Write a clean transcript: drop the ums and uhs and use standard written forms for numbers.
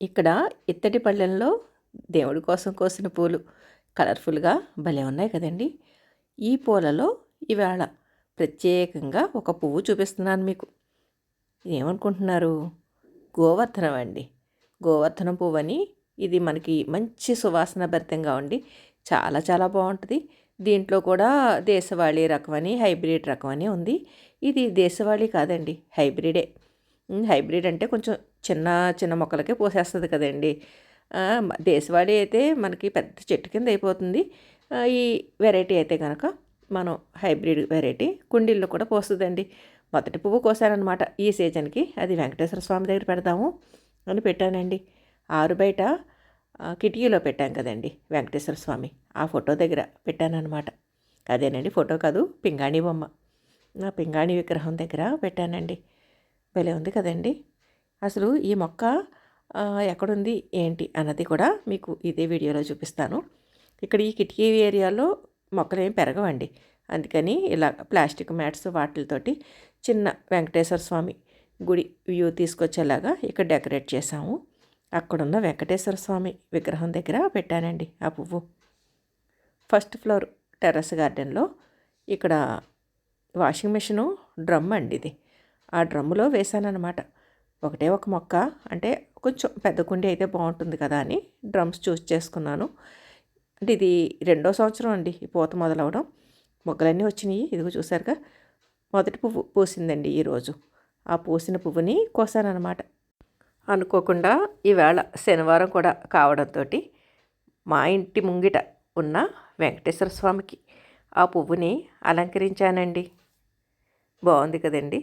ఇక్కడ ఇత్తడి పళ్ళెంలో దేవుడి కోసం కోసిన పూలు కలర్ఫుల్గా భలే ఉన్నాయి కదండి. ఈ పూలలో ఇవాళ ప్రత్యేకంగా ఒక పువ్వు చూపిస్తున్నాను మీకు. ఏమనుకుంటున్నారు? గోవర్ధనం అండి. గోవర్ధనం పువ్వని. ఇది మనకి మంచి సువాసన భరితంగా ఉండి చాలా చాలా బాగుంటుంది. దీంట్లో కూడా దేశవాళీ రకమని హైబ్రిడ్ రకమని ఉంది. ఇది దేశవాళీ కాదండి, హైబ్రిడే. హైబ్రిడ్ అంటే కొంచెం చిన్న చిన్న మొక్కలకే పోసేస్తుంది కదండి. దేశవాళీ అయితే మనకి పెద్ద చెట్టు కింద అయిపోతుంది. ఈ వెరైటీ అయితే కనుక మనం హైబ్రిడ్ వెరైటీ కుండీల్లో కూడా పోస్తుందండి. మొదటి పువ్వు కోసానమాట ఈ సీజన్కి. అది వెంకటేశ్వర స్వామి దగ్గర పెడదాము అని పెట్టానండి. ఆరు బయట కిటికీలో పెట్టాం కదండి వెంకటేశ్వర స్వామి, ఆ ఫోటో దగ్గర పెట్టానన్నమాట. అదేనండి, ఫోటో కాదు, పింగాణి బొమ్మ. నా పింగాణి విగ్రహం దగ్గర పెట్టానండి. భలే ఉంది కదండి. అసలు ఈ మొక్క ఎక్కడుంది ఏంటి అన్నది కూడా మీకు ఇదే వీడియోలో చూపిస్తాను. ఇక్కడ ఈ కిటికీ ఏరియాలో మొక్కలు ఏం పెరగవండి. అందుకని ఇలా ప్లాస్టిక్ మ్యాట్స్ వాటితోటి చిన్న వెంకటేశ్వర స్వామి గుడి వ్యూ తీసుకొచ్చేలాగా ఇక్కడ డెకరేట్ చేసాము. అక్కడున్న వెంకటేశ్వర స్వామి విగ్రహం దగ్గర పెట్టానండి ఆ పువ్వు. ఫస్ట్ ఫ్లోర్ టెర్రస్ గార్డెన్లో ఇక్కడ వాషింగ్ మిషను డ్రమ్ అండి ఇది. ఆ డ్రమ్ములో వేసానన్నమాట. ఒకటే ఒక మొక్క, అంటే కొంచెం పెద్ద కుండీ అయితే బాగుంటుంది కదా అని డ్రమ్స్ చూస్ చేసుకున్నాను. అంటే ఇది 2వ సంవత్సరం అండి ఈ పూత మొదలవడం. మొగ్గలన్నీ వచ్చినాయి. ఇదిగో చూసారుగా, మొదటి పువ్వు పూసిందండి ఈరోజు. ఆ పూసిన పువ్వుని కోసానన్నమాట. అనుకోకుండా ఈవేళ శనివారం కూడా కావడంతో మా ఇంటి ముంగిట ఉన్న వెంకటేశ్వర స్వామికి ఆ పువ్వుని అలంకరించానండి. బాగుంది కదండి.